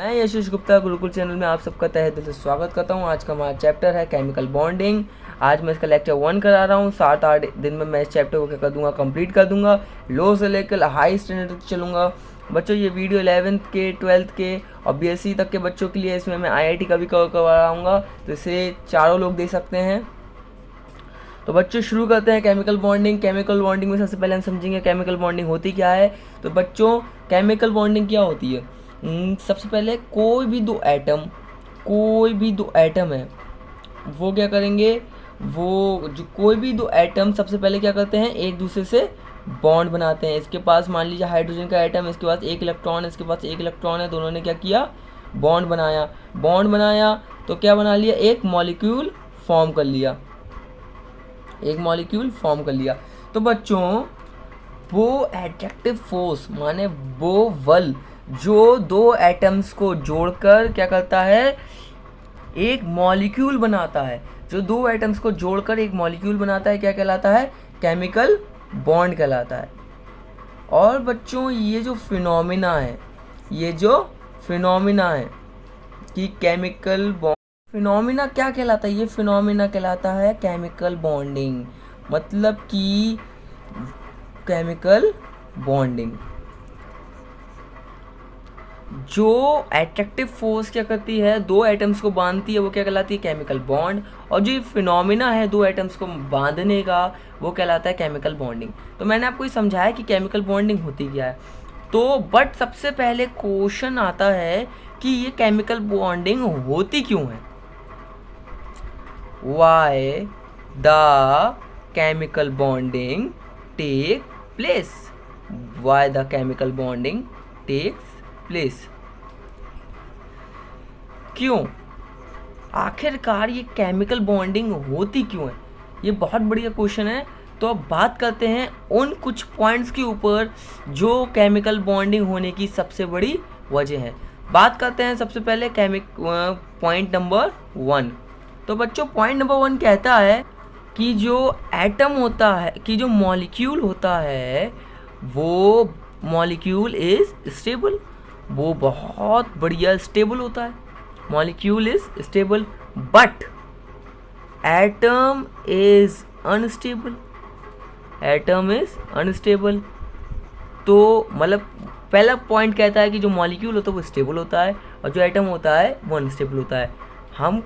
मैं यशेश गुप्ता गुरुकुल चैनल में आप सबका तहे दिल से स्वागत करता हूं। आज का हमारा चैप्टर है केमिकल बॉन्डिंग। आज मैं इसका लेक्चर 1 करा रहा हूं। 7-8 दिन में मैं इस चैप्टर को क्या कर दूंगा, कंप्लीट कर दूंगा। लो से लेकर हाई स्टैंडर्ड तक चलूँगा। बच्चों ये वीडियो 11th के 12th के और BSc तक के बच्चों के लिए, इसमें मैं IIT का भी कवर करवाऊँगा, तो इसे चारों लोग देख सकते हैं। तो बच्चों शुरू करते हैं केमिकल बॉन्डिंग। केमिकल बॉन्डिंग में सबसे पहले हम समझेंगे केमिकल बॉन्डिंग होती क्या है। तो बच्चों केमिकल बॉन्डिंग क्या होती है, सबसे पहले कोई भी दो एटम है, वो क्या करेंगे, वो जो कोई भी दो एटम सबसे पहले क्या करते हैं, एक दूसरे से बॉन्ड बनाते हैं। इसके पास मान लीजिए हाइड्रोजन का एटम, इसके पास एक इलेक्ट्रॉन है, इसके पास एक इलेक्ट्रॉन है, दोनों ने क्या किया, बॉन्ड बनाया। तो क्या बना लिया, एक मॉलिक्यूल फॉर्म कर लिया। तो बच्चों वो एट्रैक्टिव फोर्स माने वो बल जो दो एटम्स को जोड़कर क्या करता है, एक मॉलिक्यूल बनाता है। जो दो एटम्स को जोड़कर एक मॉलिक्यूल बनाता है, क्या कहलाता है, केमिकल बॉन्ड कहलाता है। और बच्चों ये जो फिनोमिना है कि केमिकल बॉन्ड, फिनोमिना क्या कहलाता है, ये फिनोमिना कहलाता है केमिकल बॉन्डिंग। मतलब कि केमिकल बॉन्डिंग जो एट्रैक्टिव फोर्स क्या करती है, दो एटम्स को बांधती है, वो क्या कहलाती है, केमिकल बॉन्ड। और जो फिनोमिना है दो एटम्स को बांधने का, वो कहलाता है केमिकल बॉन्डिंग। तो मैंने आपको ये समझाया कि केमिकल बॉन्डिंग होती क्या है। तो बट सबसे पहले क्वेश्चन आता है कि ये केमिकल बॉन्डिंग होती क्यों है। Why the chemical bonding take place? Why the chemical bonding takes place? क्यों, आखिरकार ये केमिकल बॉन्डिंग होती क्यों है, ये बहुत बढ़िया क्वेश्चन है। तो अब बात करते हैं उन कुछ पॉइंट्स के ऊपर जो केमिकल बॉन्डिंग होने की सबसे बड़ी वजह है। बात करते हैं सबसे पहले पॉइंट नंबर 1। तो बच्चों पॉइंट नंबर 1 कहता है कि जो एटम होता है, कि जो मॉलिक्यूल होता है, वो मॉलिक्यूल इज स्टेबल। वो बहुत बढ़िया स्टेबल होता है, molecule is stable. But atom is unstable. तो मतलब पहला पॉइंट कहता है कि जो मॉलिक्यूल होता है वो स्टेबल होता है और जो एटम होता है वो अनस्टेबल होता है। हम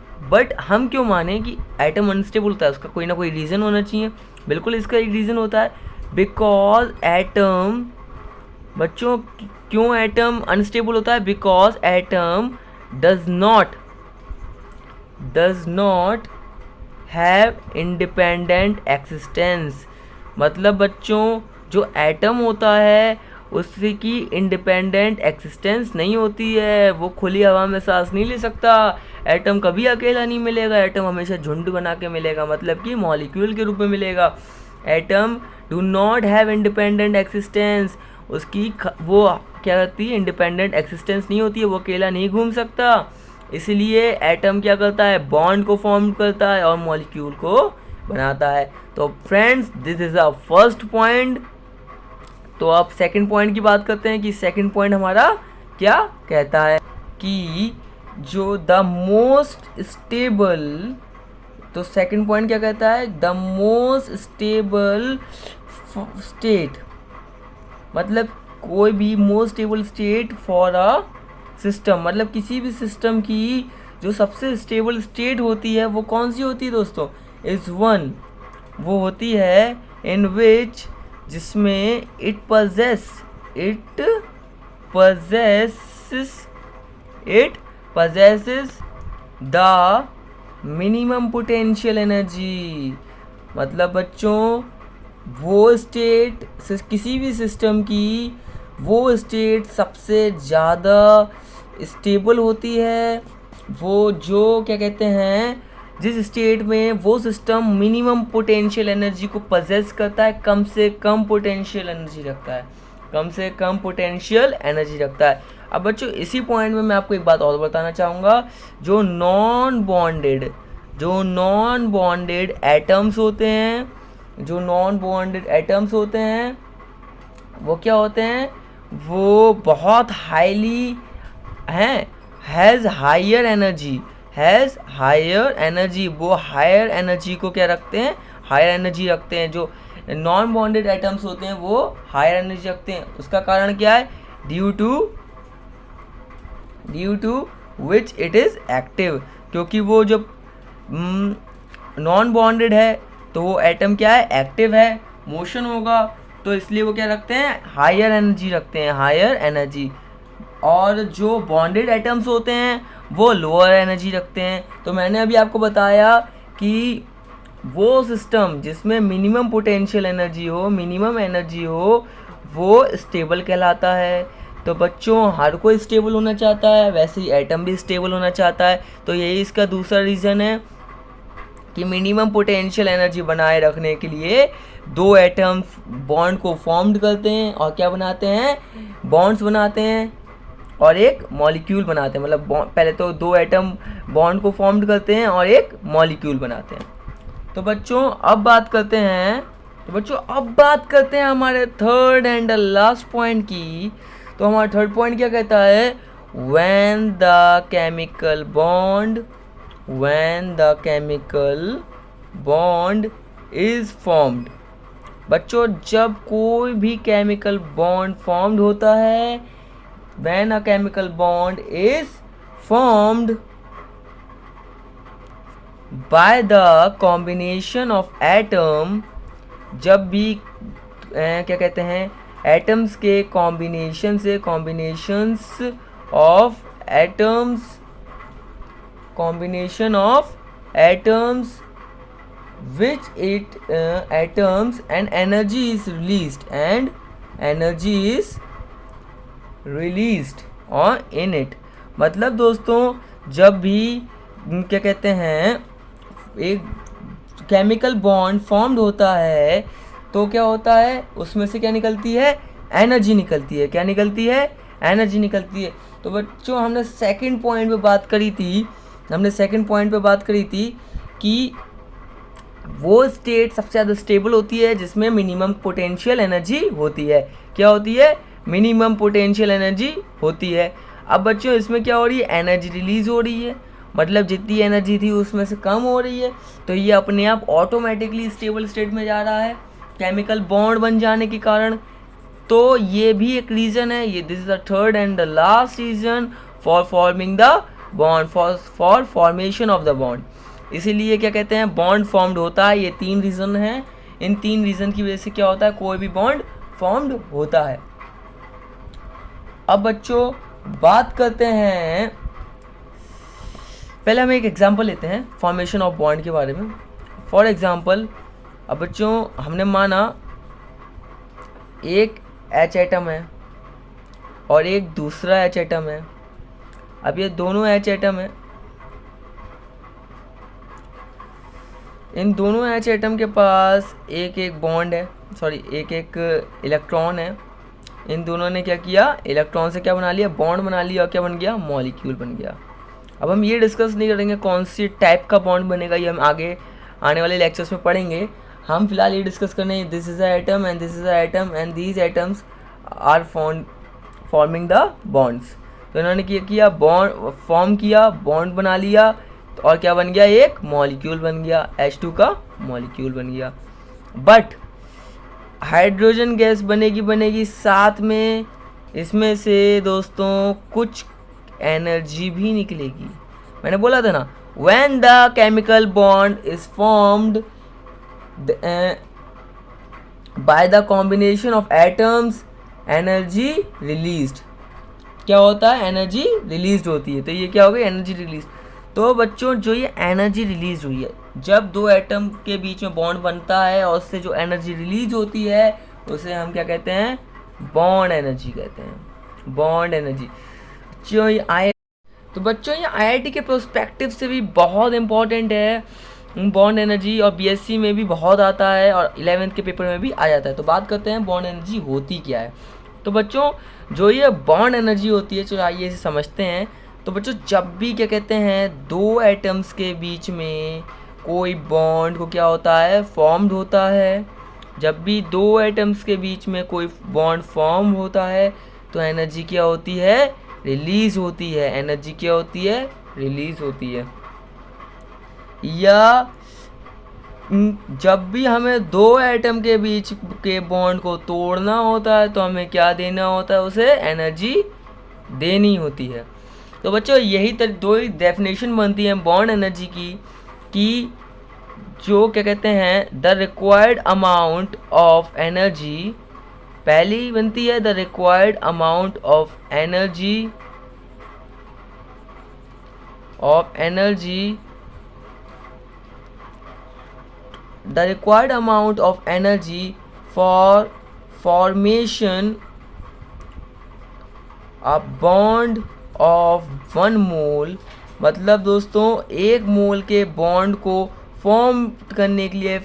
क्यों माने कि एटम अनस्टेबल होता है, उसका कोई ना कोई रीज़न होना चाहिए। बिल्कुल इसका एक रीज़न होता है, बिकॉज एटम, बच्चों क्यों एटम अनस्टेबल होता है, because atom does not have independent existence. मतलब बच्चों जो एटम होता है उसकी इंडिपेंडेंट एक्सिस्टेंस नहीं होती है, वो खुली हवा में सांस नहीं ले सकता। एटम कभी अकेला नहीं मिलेगा, एटम हमेशा झुंड बना के मिलेगा, मतलब कि मॉलिक्यूल के रूप में मिलेगा। Atom do not have independent existence, उसकी वो क्या करती है, इंडिपेंडेंट एक्सिस्टेंस नहीं होती है, वो अकेला नहीं घूम सकता। इसलिए एटम क्या करता है, बॉन्ड को फॉर्म करता है और मॉलिक्यूल को बनाता है। तो friends this is a first point. तो अब सेकंड पॉइंट की बात करते हैं कि सेकंड पॉइंट हमारा क्या कहता है कि जो द मोस्ट स्टेबल, तो सेकंड पॉइंट क्या कहता है, द मोस्ट स्टेबल स्टेट, मतलब कोई भी most stable state for a system, मतलब किसी भी सिस्टम की जो सबसे स्टेबल स्टेट होती है वो कौन सी होती है दोस्तों, इज वन, वो होती है इन विच, जिसमें it possesses the minimum potential energy. मतलब बच्चों वो स्टेट, किसी भी सिस्टम की वो स्टेट सबसे ज़्यादा स्टेबल होती है, वो जो क्या कहते हैं, जिस स्टेट में वो सिस्टम मिनिमम पोटेंशियल एनर्जी को पजेस करता है, कम से कम पोटेंशियल एनर्जी रखता है। अब बच्चों इसी पॉइंट में मैं आपको एक बात और बताना चाहूँगा, जो नॉन बॉन्डेड एटम्स होते हैं, वो क्या होते हैं, वो बहुत हाईली हैं has higher energy, has higher energy, वो हायर एनर्जी को क्या रखते हैं, हायर एनर्जी रखते हैं। जो नॉन बॉन्डेड एटम्स होते हैं वो हायर एनर्जी रखते हैं। उसका कारण क्या है, due to which it is active, क्योंकि वो जब नॉन बॉन्डेड है तो वो एटम क्या है, एक्टिव है, मोशन होगा, तो इसलिए वो क्या रखते हैं, हायर एनर्जी रखते हैं, हायर एनर्जी। और जो बॉन्डेड एटम्स होते हैं वो लोअर एनर्जी रखते हैं। तो मैंने अभी आपको बताया कि वो सिस्टम जिसमें मिनिमम पोटेंशियल एनर्जी हो, मिनिमम एनर्जी हो, वो स्टेबल कहलाता है। तो बच्चों हर कोई स्टेबल होना चाहता है, वैसे ही एटम भी स्टेबल होना चाहता है। तो यही इसका दूसरा रीज़न है कि मिनिमम पोटेंशियल एनर्जी बनाए रखने के लिए दो एटम्स बॉन्ड को फॉर्म्ड करते हैं और क्या बनाते हैं, बॉन्ड्स बनाते हैं और एक मॉलिक्यूल बनाते हैं। मतलब पहले तो दो एटम बॉन्ड को फॉर्म्ड करते हैं और एक मॉलिक्यूल बनाते हैं। तो बच्चों अब बात करते हैं हमारे थर्ड एंड लास्ट पॉइंट की। तो हमारा थर्ड पॉइंट क्या कहता है, when the chemical bond is formed. बच्चों जब कोई भी केमिकल बॉन्ड फॉर्म्ड होता है, when a chemical bond is formed by the combination of atom, जब भी क्या कहते हैं, एटम्स के कॉम्बिनेशन से, combination of atoms which it atoms and energy is released और इन इट। मतलब दोस्तों जब भी क्या कहते हैं, एक केमिकल बॉन्ड फॉर्म्ड होता है तो क्या होता है, उसमें से क्या निकलती है, एनर्जी निकलती है। क्या निकलती है, एनर्जी निकलती है। तो बच्चों हमने सेकंड पॉइंट पे बात करी थी कि वो स्टेट सबसे ज़्यादा स्टेबल होती है जिसमें मिनिमम पोटेंशियल एनर्जी होती है। क्या होती है, मिनिमम पोटेंशियल एनर्जी होती है। अब बच्चों इसमें क्या हो रही है, एनर्जी रिलीज़ हो रही है, मतलब जितनी एनर्जी थी उसमें से कम हो रही है। तो ये अपने आप ऑटोमेटिकली स्टेबल स्टेट में जा रहा है केमिकल बॉन्ड बन जाने के कारण। तो ये भी एक रीज़न है, ये this is the third and the last reason for forming the bond, for formation of the bond. इसीलिए क्या कहते हैं, बॉन्ड फॉर्म्ड होता है। ये तीन रीज़न हैं, इन तीन रीज़न की वजह से क्या होता है, कोई भी बॉन्ड फॉर्म्ड होता है। अब बच्चों बात करते हैं, पहले हम एक एग्जांपल लेते हैं फॉर्मेशन ऑफ बॉन्ड के बारे में। फॉर एग्जांपल, अब बच्चों हमने माना एक H एटम है और एक दूसरा H एटम है। अब ये दोनों H एटम है, इन दोनों H एटम के पास एक एक बॉन्ड है, एक इलेक्ट्रॉन है। इन दोनों ने क्या किया, इलेक्ट्रॉन से क्या बना लिया, बॉन्ड बना लिया और क्या बन गया, मॉलिक्यूल बन गया। अब हम ये डिस्कस नहीं करेंगे कौन सी टाइप का बॉन्ड बनेगा, ये हम आगे आने वाले लेक्चर्स में पढ़ेंगे। हम फिलहाल ये डिस्कस करने, this is a atom and this is a atom and these atoms are forming the bonds. तो इन्होंने किया बॉन्ड फॉर्म किया, बॉन्ड बना लिया और क्या बन गया, एक मॉलिक्यूल बन गया, H2 का मॉलिक्यूल बन गया। बट हाइड्रोजन गैस बनेगी साथ में इसमें से दोस्तों कुछ एनर्जी भी निकलेगी। मैंने बोला था ना, when the chemical bond is formed by the combination of atoms, energy released. क्या होता है, एनर्जी रिलीज होती है। तो ये क्या हो गई, एनर्जी रिलीज। तो बच्चों जो ये एनर्जी रिलीज हुई है, जब दो एटम के बीच में बॉन्ड बनता है और उससे जो एनर्जी रिलीज होती है उसे हम क्या कहते हैं, बॉन्ड एनर्जी कहते हैं, बॉन्ड एनर्जी। तो बच्चों ये IIT के प्रोस्पेक्टिव से भी बहुत इंपॉर्टेंट है बॉन्ड एनर्जी, और BSc में भी बहुत आता है और 11th के पेपर में भी आ जाता है। तो बात करते हैं बॉन्ड एनर्जी होती क्या है। तो बच्चों जो ये बॉन्ड एनर्जी होती है, चलो आइए इसे समझते हैं। तो बच्चों जब भी क्या कहते हैं, दो एटम्स के बीच में कोई बॉन्ड को क्या होता है, फॉर्म्ड होता है। जब भी दो एटम्स के बीच में कोई बॉन्ड फॉर्म होता है तो एनर्जी क्या होती है, रिलीज होती है, एनर्जी क्या होती है, रिलीज होती है। या जब भी हमें दो एटम के बीच के बॉन्ड को तोड़ना होता है तो हमें क्या देना होता है, उसे एनर्जी देनी होती है। तो बच्चों यही दो ही डेफिनेशन बनती है बॉन्ड एनर्जी की, कि जो क्या कहते हैं the required amount of energy, पहली बनती है the required amount of energy the required amount of energy for formation a bond of 1 mole। मतलब दोस्तों 1 मोल के बॉन्ड को फॉर्म करने के लिए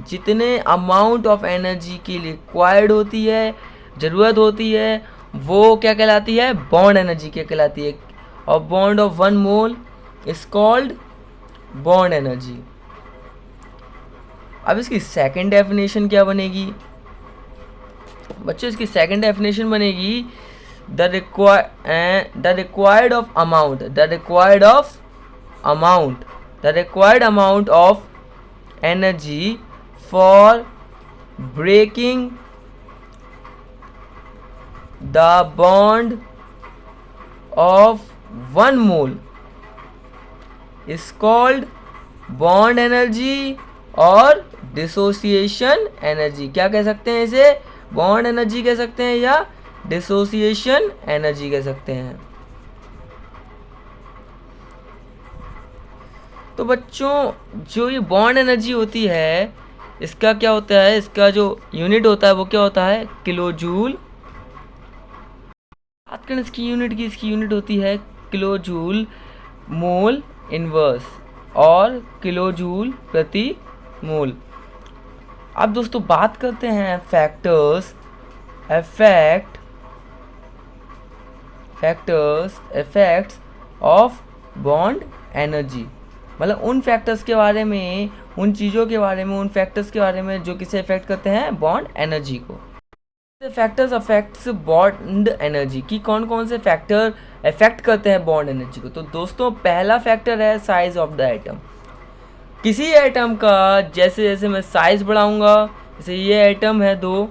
जितने अमाउंट ऑफ एनर्जी की रिक्वायर्ड होती है, ज़रूरत होती है, वो क्या कहलाती है, बॉन्ड एनर्जी क्या कहलाती है। और bond of 1 mole is called bond energy. अब इसकी सेकंड डेफिनेशन क्या बनेगी बच्चों, इसकी सेकंड डेफिनेशन बनेगी the required amount of energy for breaking the bond of 1 mole is called bond energy और डिसोसिएशन एनर्जी। क्या कह सकते हैं इसे, बॉन्ड एनर्जी कह सकते हैं या डिसोसिएशन एनर्जी कह सकते हैं। तो बच्चों जो ये बॉन्ड एनर्जी होती है इसका क्या होता है, इसका जो यूनिट होता है वो क्या होता है, किलो जूल। बात करें इसकी यूनिट की, इसकी यूनिट होती है किलो जूल मोल इनवर्स और किलो जूल प्रति मोल। अब दोस्तों बात करते हैं इफेक्ट्स ऑफ बॉन्ड एनर्जी। मतलब उन फैक्टर्स के बारे में, उन चीज़ों के बारे में, उन फैक्टर्स के बारे में जो किसे इफेक्ट करते हैं, बॉन्ड एनर्जी को। फैक्टर्स अफेक्ट्स बॉन्ड एनर्जी की, कौन कौन से फैक्टर इफेक्ट करते हैं बॉन्ड एनर्जी को। तो दोस्तों पहला फैक्टर है साइज ऑफ द एटम। किसी एटम का जैसे जैसे मैं साइज़ बढ़ाऊंगा, जैसे ये एटम है 2,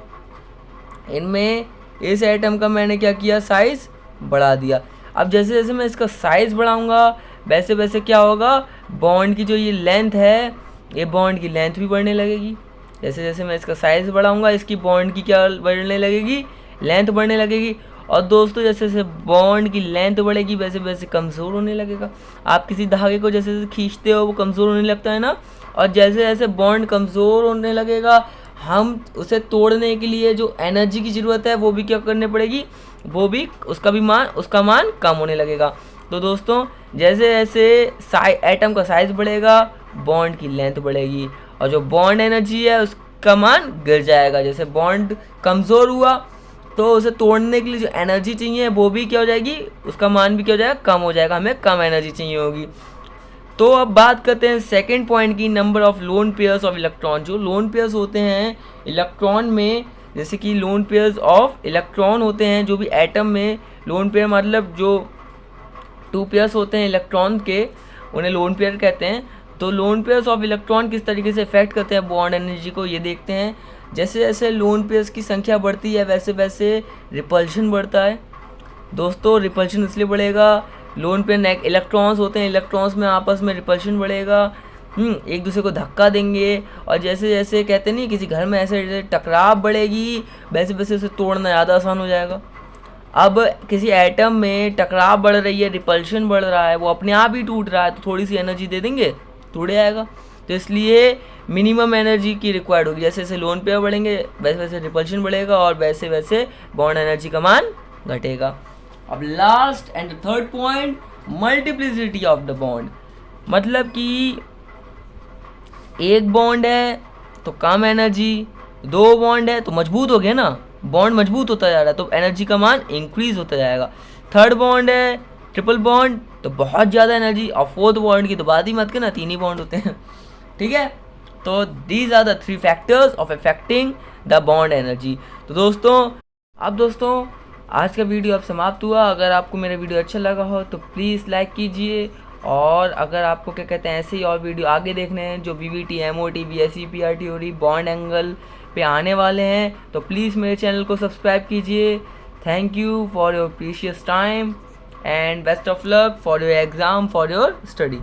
इनमें इस एटम का मैंने क्या किया, साइज़ बढ़ा दिया। अब जैसे जैसे मैं इसका साइज़ बढ़ाऊंगा वैसे वैसे क्या होगा, बॉन्ड की जो ये लेंथ है, ये बॉन्ड की लेंथ भी बढ़ने लगेगी। जैसे जैसे मैं इसका साइज़ बढ़ाऊंगा इसकी बॉन्ड की क्या बढ़ने लगेगी, लेंथ बढ़ने लगेगी। और दोस्तों जैसे जैसे बॉन्ड की लेंथ बढ़ेगी वैसे वैसे कमज़ोर होने लगेगा। आप किसी धागे को जैसे जैसे खींचते हो वो कमज़ोर होने लगता है ना, और जैसे जैसे बॉन्ड कमज़ोर होने लगेगा हम उसे तोड़ने के लिए जो एनर्जी की ज़रूरत है वो भी क्या करनी पड़ेगी, वो भी उसका मान कम होने लगेगा। तो दोस्तों जैसे जैसे एटम का साइज़ बढ़ेगा बॉन्ड की लेंथ बढ़ेगी और जो बॉन्ड एनर्जी है उसका मान गिर जाएगा। जैसे बॉन्ड कमज़ोर हुआ तो उसे तोड़ने के लिए जो एनर्जी चाहिए वो भी क्या हो जाएगी, उसका मान भी क्या हो जाएगा, कम हो जाएगा, हमें कम एनर्जी चाहिए होगी। तो अब बात करते हैं सेकंड पॉइंट की, number of lone pairs of electron. जो लोन पेयर्स होते हैं इलेक्ट्रॉन में, जैसे कि लोन पेयर्स ऑफ इलेक्ट्रॉन होते हैं जो भी एटम में, लोन पेयर मतलब जो 2 पेयर्स होते हैं इलेक्ट्रॉन के, उन्हें लोन पेयर कहते हैं। तो लोन पेयर्स ऑफ इलेक्ट्रॉन किस तरीके से इफेक्ट करते हैं बॉन्ड एनर्जी को, ये देखते हैं। जैसे जैसे लोन पेयर्स की संख्या बढ़ती है वैसे वैसे रिपल्शन बढ़ता है। दोस्तों रिपल्शन इसलिए बढ़ेगा, लोन पेयर इलेक्ट्रॉन्स होते हैं, इलेक्ट्रॉन्स में आपस में रिपल्शन बढ़ेगा, एक दूसरे को धक्का देंगे। और जैसे जैसे कहते नहीं किसी घर में ऐसे टकराव बढ़ेगी वैसे वैसे उसे तोड़ना ज़्यादा आसान हो जाएगा। अब किसी एटम में टकराव बढ़ रही है, रिपल्शन बढ़ रहा है, वो अपने आप ही टूट रहा है, तो थोड़ी सी एनर्जी दे देंगे टूट जाएगा। तो इसलिए मिनिमम एनर्जी की रिक्वायर्ड होगी। जैसे जैसे लोन पेयर बढ़ेंगे वैसे वैसे रिपल्शन बढ़ेगा और वैसे वैसे बॉन्ड एनर्जी का मान घटेगा। अब last and third point, multiplicity of the bond. मतलब कि एक बॉन्ड है तो कम एनर्जी, 2 बॉन्ड है तो मजबूत हो गया ना, बॉन्ड मजबूत होता जा रहा है तो एनर्जी का मान इंक्रीज होता जाएगा। थर्ड बॉन्ड है, ट्रिपल बॉन्ड तो बहुत ज़्यादा एनर्जी, और फोर्थ बॉन्ड की तो बात ही मत करना, 3 ही बॉन्ड होते हैं। ठीक है, तो these are the 3 factors of affecting the bond energy. तो दोस्तों अब आज का वीडियो अब समाप्त हुआ। अगर आपको मेरा वीडियो अच्छा लगा हो तो प्लीज़ लाइक कीजिए, और अगर आपको क्या कहते हैं ऐसे ही और वीडियो आगे देखने हैं जो VVT, MOT, BSc, PR theory, bond angle पे आने वाले हैं, तो प्लीज़ मेरे चैनल को सब्सक्राइब कीजिए। Thank you for your precious time and best of luck for your exam, for your study.